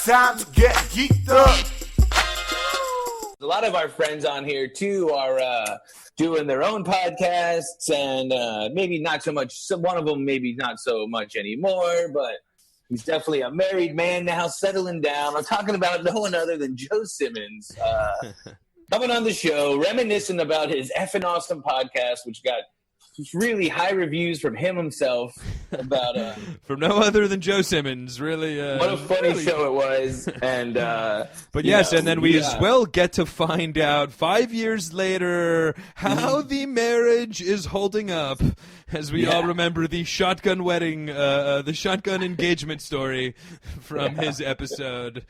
time to get geeked up. A lot of our friends on here, too, are doing their own podcasts, and maybe not so much. One of them maybe not so much anymore, but he's definitely a married man now, settling down. I'm talking about no one other than Joe Simmons coming on the show, reminiscing about his effing awesome podcast, which got really high reviews from him himself about from no other than Joe Simmons. Really, what a funny show it was. And but yes, and then we as well get to find out 5 years later how the marriage is holding up, as we all remember the shotgun wedding, the shotgun engagement story from his episode.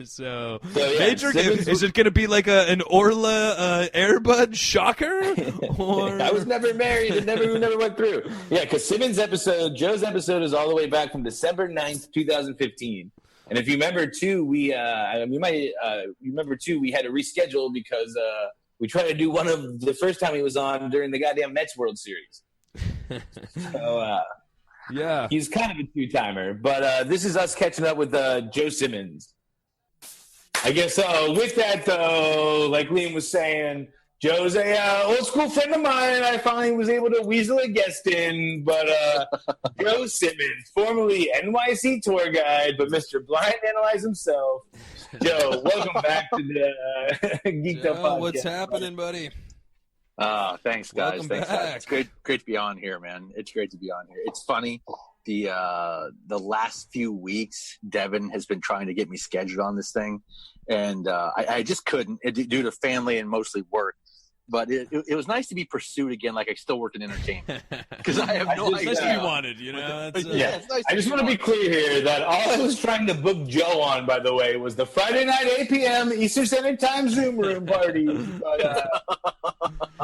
so major Simmons is it going to be like an Orla Airbud shocker? Or I was never married. It never went through. Yeah, because Joe's episode is all the way back from December 9th, 2015. And if you remember, too, we had to reschedule because we tried to do one of the first time he was on during the goddamn Mets World Series. So, he's kind of a two-timer. But this is us catching up with Joe Simmons. I guess with that, though, like Liam was saying, Joe's a old school friend of mine. I finally was able to weasel a guest in, but Joe Simmons, formerly NYC tour guide, but Mr. Blind Analyze himself. Joe, welcome back to the Geeked Up Podcast. What's happening, buddy? Thanks, guys. Welcome Thanks, back. guys. It's great to be on here, man. It's great to be on here. It's funny. The last few weeks, Devin has been trying to get me scheduled on this thing, and I just couldn't due to family and mostly work. But it was nice to be pursued again, like I still work in entertainment. Because I have no idea. It's nice to be wanted, you know? It's nice I just want to be clear here that all I was trying to book Joe on, by the way, was the Friday night 8 p.m. Eastern Standard Time Zoom room party. But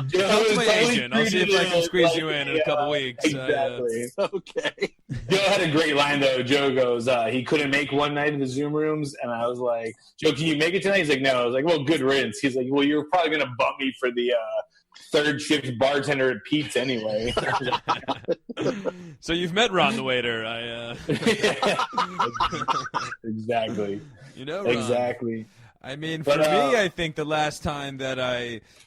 Joe That's my agent. I'll see if I can squeeze you in a couple weeks. Exactly. Okay. Joe had a great line, though. Joe goes, he couldn't make one night in the Zoom rooms. And I was like, Joe, can you make it tonight? He's like, no. I was like, well, good riddance. He's like, well, you're probably going to bump me for the third shift bartender at Pete's anyway. So you've met Ron the waiter. Exactly. You know, Ron. Exactly. I mean, for me, I think the last time that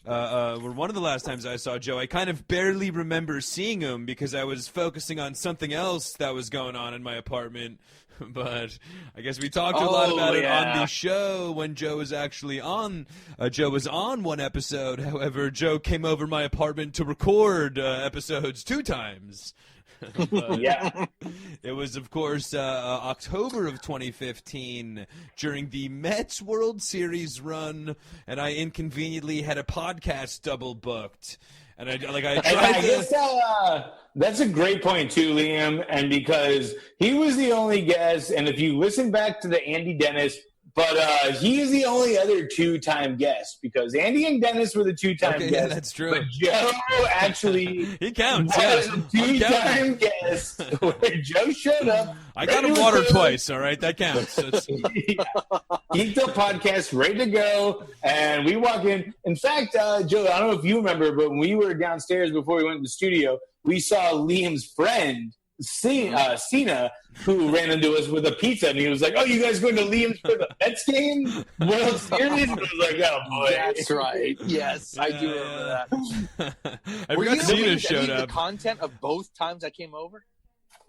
or one of the last times I saw Joe, I kind of barely remember seeing him because I was focusing on something else that was going on in my apartment. But I guess we talked a lot about it on the show when Joe was actually on. Joe was on one episode. However, Joe came over my apartment to record episodes 2 times. It was, of course, October of 2015 during the Mets World Series run, and I inconveniently had a podcast double booked. And I guess that's a great point too, Liam. And because he was the only guest, and if you listen back to the Andy Dennis, but he is the only other 2-time guest because Andy and Dennis were the 2-time guests. Yeah, that's true. But Joe actually he counts. was a 2-time guest where Joe showed up. I got him water twice, all right? That counts. Geeked Up Podcast, ready to go. And we walk in. In fact, Joe, I don't know if you remember, but when we were downstairs before we went to the studio, we saw Liam's friend, Cena, who ran into us with a pizza, and he was like, "Oh, you guys going to Liam's for the Mets game, World Series?" And I was like, "Oh boy, that's right." Yes, I do remember that. I forgot Cena showed up. The content of both times I came over.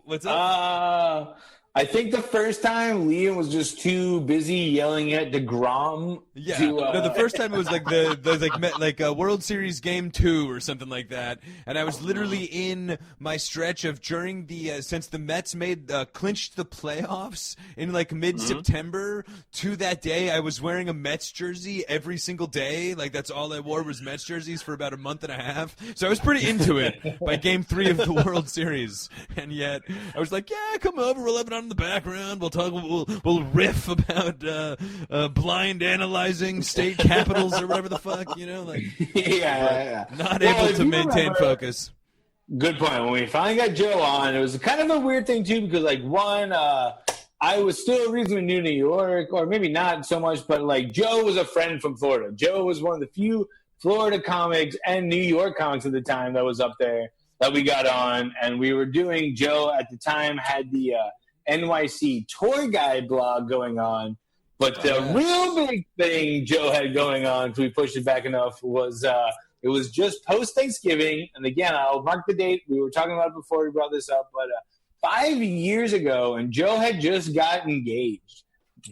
What's up? I think the first time Liam was just too busy yelling at DeGrom. Yeah, no, the first time it was like the World Series Game 2 or something like that, and I was literally in my stretch of during the since the Mets clinched the playoffs in like mid-September to that day, I was wearing a Mets jersey every single day. Like that's all I wore was Mets jerseys for about a month and a half. So I was pretty into it by Game 3 of the World Series, and yet I was like, "Yeah, come over, we'll have it on in the background. We'll talk. We'll riff about blind analyzing state capitals or whatever the fuck, you know, like not able to maintain focus." Good point. When we finally got Joe on, it was kind of a weird thing too because like one, I was still reasonably new to New York, or maybe not so much, but like Joe was a friend from Florida. Joe was one of the few Florida comics and New York comics at the time that was up there that we got on, and we were doing. Joe at the time had the NYC tour guide blog going on. But the real big thing Joe had going on, because we pushed it back enough, was it was just post-Thanksgiving. And again, I'll mark the date. We were talking about it before we brought this up. But 5 years ago, and Joe had just got engaged.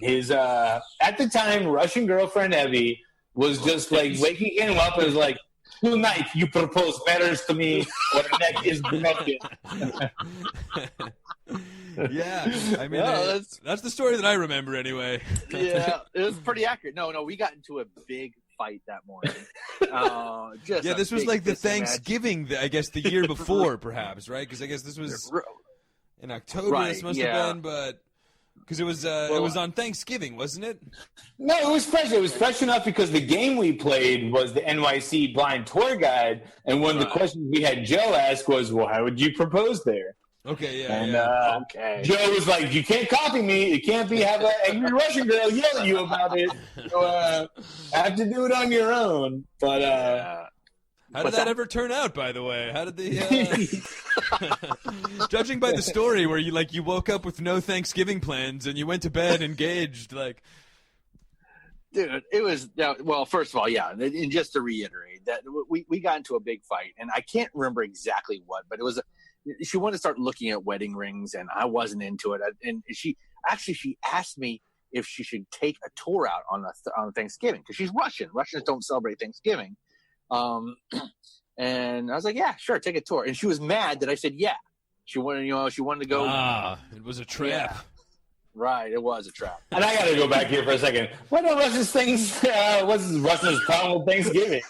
His, at the time, Russian girlfriend, Evie, was just like waking him up and was like, tonight you propose matters to me or the neck is broken. Yeah, I mean, that's the story that I remember anyway. Yeah, it was pretty accurate. No, we got into a big fight that morning. This was like the Thanksgiving, I guess, the year before, perhaps, right? Because I guess this was in October. Right, this must have been, but because it was on Thanksgiving, wasn't it? No, it was fresh. It was fresh enough because the game we played was the NYC Blind Tour Guide, and one of the questions we had Joe ask was, "Well, how would you propose there?" Okay, And Joe was like, "You can't copy me. It can't be have an angry Russian girl yell at you about it. So, have to do it on your own." But how did that ever turn out? By the way, how did the judging by the story where you woke up with no Thanksgiving plans and you went to bed engaged, like. Dude, it was first of all, and just to reiterate that we got into a big fight, and I can't remember exactly what, but it was. She wanted to start looking at wedding rings, and I wasn't into it. And she asked me if she should take a tour out on Thanksgiving because she's Russian. Russians don't celebrate Thanksgiving. And I was like, yeah, sure, take a tour. And she was mad that I said yeah. She wanted to go. It was a trap. Yeah. Right, it was a trap. And I got to go back here for a second. What are Russians things? What's Russians' problem with Thanksgiving?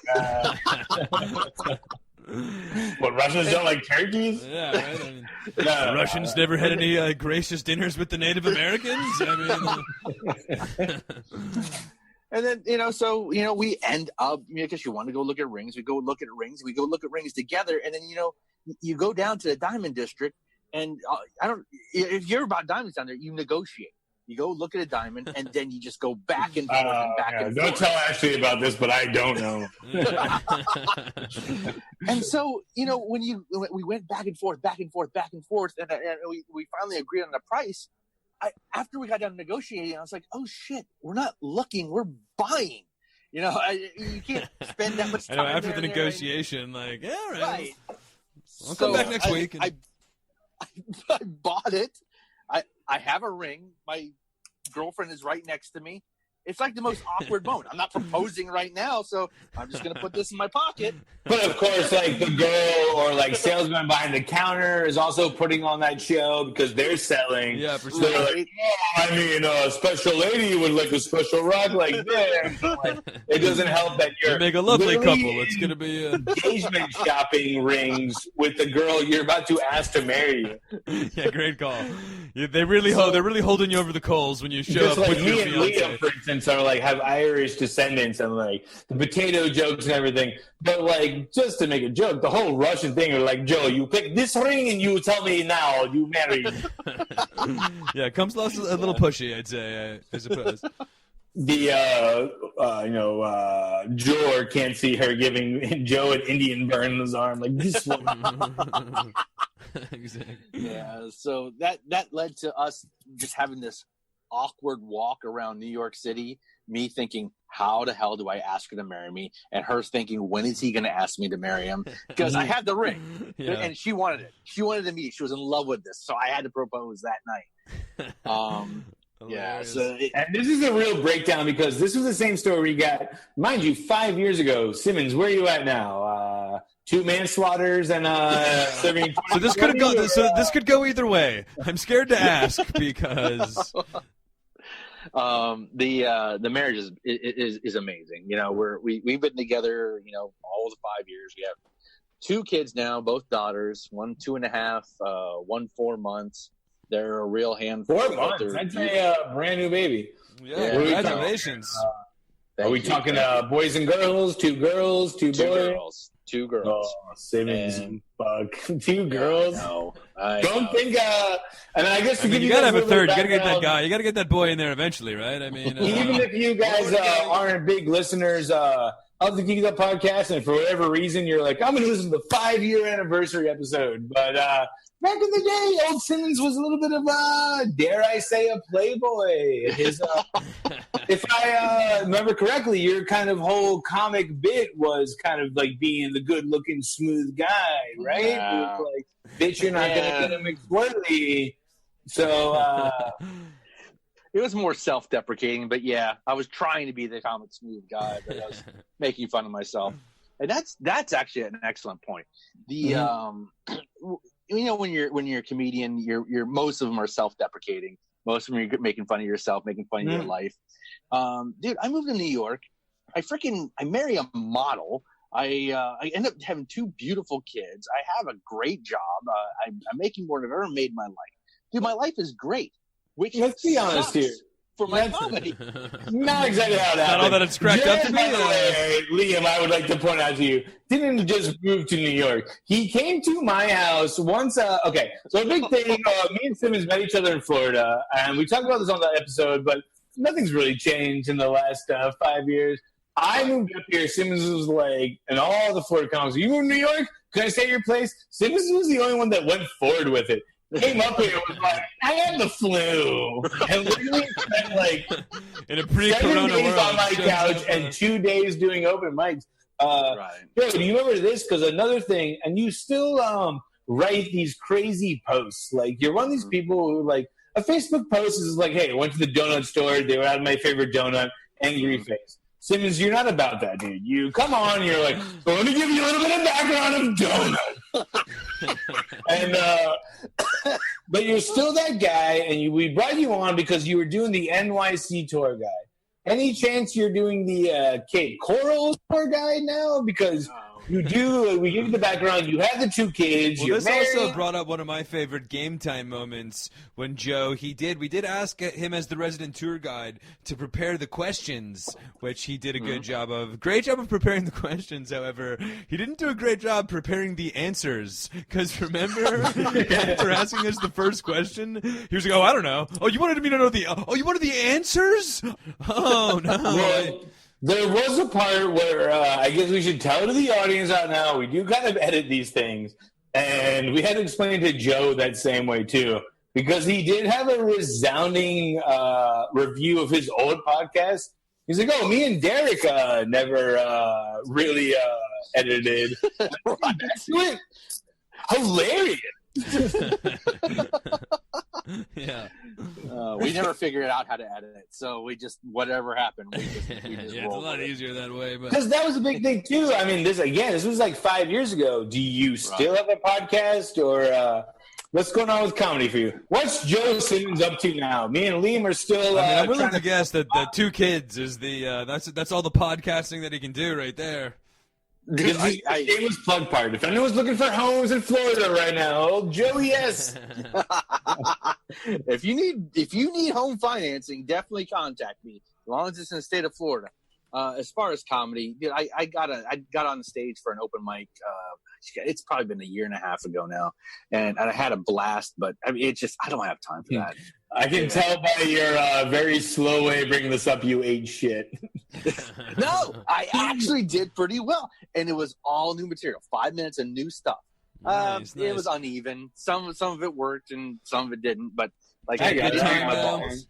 What, Russians don't like turkeys? Yeah, right. I mean, Russians never had any gracious dinners with the Native Americans. I mean, and then we end up because you want to go look at rings. We go look at rings. We go look at rings together, and then you go down to the Diamond District, and if you're about diamonds down there, you negotiate. You go look at a diamond, and then you just go back and forth and back and forth. Don't tell Ashley about this, but I don't know. And so, when we went back and forth, and we finally agreed on the price. After we got done negotiating, I was like, "Oh shit, we're not looking, we're buying." You can't spend that much time. After the negotiation, right. I'll come back next week. I bought it. I have a ring. My girlfriend is right next to me. It's like the most awkward moment. I'm not proposing right now, so I'm just going to put this in my pocket. But of course, like the girl or like salesman behind the counter is also putting on that show because they're selling. Yeah, for So sure. they're like, a special lady would like a special rock like this. It doesn't help that you're You make a lovely literally couple. It's going to be engagement shopping rings with the girl you're about to ask to marry you. yeah, great call. Yeah, they're really holding you over the coals when you show Just up like with me your and fiance. Leah, for instance, are like have Irish descendants and like the potato jokes and everything. But like just to make a joke, the whole Russian thing are like, Joe, you pick this ring and you tell me now you marry. Yeah, it comes off a little pushy, I'd say, I suppose. The Jor can't see her giving Joe an Indian burn in his arm like this one. Exactly. Yeah, so that led to us just having this awkward walk around New York City, me thinking, how the hell do I ask her to marry me? And her thinking, when is he going to ask me to marry him? Because I had the ring, and she wanted it. She wanted to meet. She was in love with this, so I had to propose that night. Yeah. So and this is a real breakdown because this was the same story we got, mind you, 5 years ago. Simmons, where are you at now? 2 manslaughters and serving. So this could have gone. So this could go either way. I'm scared to ask because the marriage is amazing. We've been together, all the 5 years. We have 2 kids now, both daughters, 1 2.5, 1 4 months. They're a real handful. 4 months. That's a brand new baby. yeah, congratulations. Are we talking boys and girls? 2 girls, 2 boys? 2 girls. Oh, Simmons, fuck. 2 girls. No, Don't think. And I guess to give You you gotta guys have a third. You little gotta get that background, guy. You gotta get that boy in there eventually, right? I mean, Even if you guys aren't big listeners of the Geeked Up Podcast, and for whatever reason you're like, I'm going to listen to the 5-year anniversary episode, but back in the day, old Simmons was a little bit of a, dare I say, a playboy. His, if I remember correctly, your kind of whole comic bit was kind of like being the good-looking, smooth guy, right? Yeah. It was like, bitch, you're not gonna get him McSwirly. So it was more self-deprecating, but yeah, I was trying to be the comic smooth guy, but I was making fun of myself. And that's actually an excellent point. The when you're a comedian, you're most of them are self-deprecating. Most of them are making fun of yourself, making fun of your life. Dude, I moved to New York. I marry a model. I end up having 2 beautiful kids. I have a great job. I'm making more than I've ever made in my life. Dude, my life is great. Which let's be honest here. For my comedy. Not exactly how that happened. Not all that it's cracked up to be. Liam, I would like to point out to you, didn't just move to New York. He came to my house once. Okay, so a big thing, me and Simmons met each other in Florida, and we talked about this on that episode, but nothing's really changed in the last 5 years. I moved up here. Simmons was like, and all the Florida comics, you moved to New York? Can I stay at your place? Simmons was the only one that went forward with it. Came up here and was like, I had the flu. And literally spent like in a 7 pre-corona days world on my couch and 2 days doing open mics. Right. Yo, do you remember this? Because another thing, and you still write these crazy posts. Like, you're one of these people who, like, a Facebook post is like, hey, I went to the donut store. They were out of my favorite donut, angry face. Simmons, you're not about that, dude. You come on, you're like, so let me give you a little bit of background of donut. And but you're still that guy, and we brought you on because you were doing the NYC tour guide. Any chance you're doing the Cape Coral tour guide now? Because you do. We give you the background. You have the 2 kids. Well, you're this married. also brought up one of my favorite game time moments when Joe, we did ask him as the resident tour guide to prepare the questions, which he did a good job of. Great job of preparing the questions, however. He didn't do a great job preparing the answers. Because remember, after asking us the first question, he was like, oh, I don't know. Oh, you wanted me to know you wanted the answers? Oh, no. Well, there was a part where I guess we should tell to the audience out now. We do kind of edit these things, and we had to explain to Joe that same way too, because he did have a resounding review of his old podcast. He's like, "Oh, me and Derek never really edited." That's it. Hilarious. Yeah. We never figured out how to edit it, so we just whatever happened. We just Yeah, it's a lot easier that way. But Because that was a big thing too. I mean, this was like 5 years ago. Do you still have a podcast, or what's going on with comedy for you? What's Joe Simmons up to now? Me and Liam are still. I'm willing to guess that the 2 kids is the that's all the podcasting that he can do right there. This is the shameless plug part. If anyone's looking for homes in Florida right now, old Joey S. If you need home financing, definitely contact me. As long as it's in the state of Florida. As far as comedy, dude, I got on the stage for an open mic. It's probably been a year and a half ago now, and I had a blast. But I mean, I don't have time for that. I can tell by your very slow way of bringing this up, you ate shit. No, I actually did pretty well, and it was all new material. 5 minutes of new stuff. Nice. It was uneven. Some of it worked, and some of it didn't. But like, I got good time, my though. balls.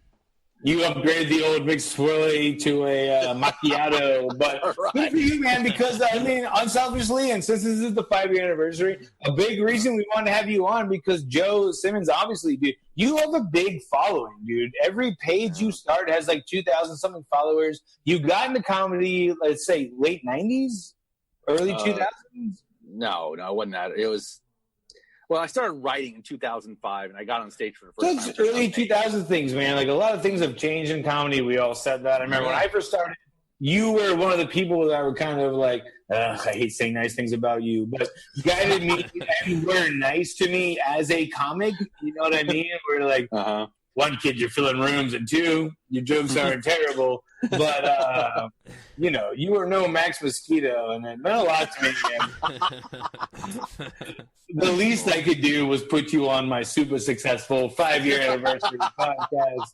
You upgraded the old McSwirly to a macchiato, but good for you, man. Because I mean, unselfishly, and since this is the 5-year anniversary, a big reason we want to have you on because Joe Simmons, obviously, dude, you have a big following, dude. Every page you start has like 2,000 something followers. You got into comedy, let's say late 90s, early 2000s. No, it wasn't that. It was. Well, I started writing in 2005, and I got on stage for the first time. It's early 2000 things, man. Like, a lot of things have changed in comedy. We all said that. I remember when I first started, you were one of the people that were kind of like, I hate saying nice things about you, but you guided me and were nice to me as a comic. You know what I mean? We're like, one, kid, you're filling rooms, and 2, your jokes aren't terrible. But, you know, you were no Max Mosquito, and it meant a lot to me, man. The least I could do was put you on my super successful 5-year anniversary podcast.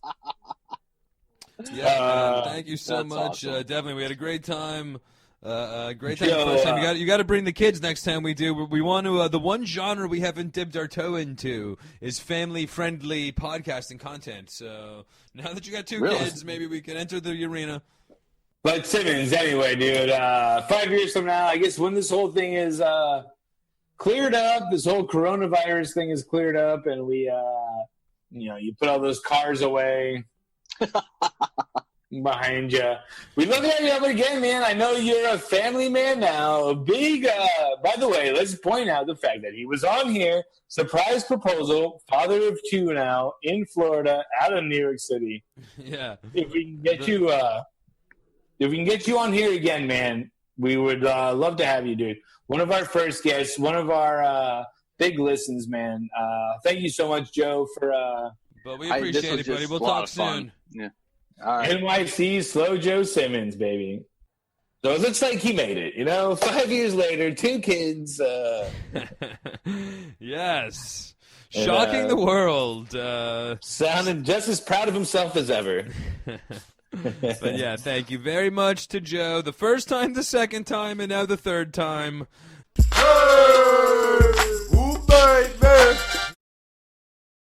Yeah, thank you so much. Awesome. Definitely, we had a great time. Great time. First time. You got to bring the kids next time we do. We want to. The one genre we haven't dipped our toe into is family-friendly podcasting content. So now that you got two kids, maybe we can enter the arena. But Simmons, anyway, dude. 5 years from now, I guess when this whole thing is cleared up, this whole coronavirus thing is cleared up, and we, you put all those cars away. Behind you. We'd love to have you over again, man. I know you're a family man now. A big, by the way, let's point out the fact that he was on here. Surprise proposal, father of two now, in Florida, out of New York City. Yeah. If we can get you on here again, man, we would love to have you, dude. One of our first guests, one of our big listens, man. Thank you so much, Joe, for But we appreciate it, buddy. We'll talk soon. Yeah. All right. NYC Slow Joe Simmons, baby. So it looks like he made it, 5 years later, two kids. Yes. Shocking the world. Sounding just as proud of himself as ever. But yeah, thank you very much to Joe. The first time, the second time, and now the third time. Hey!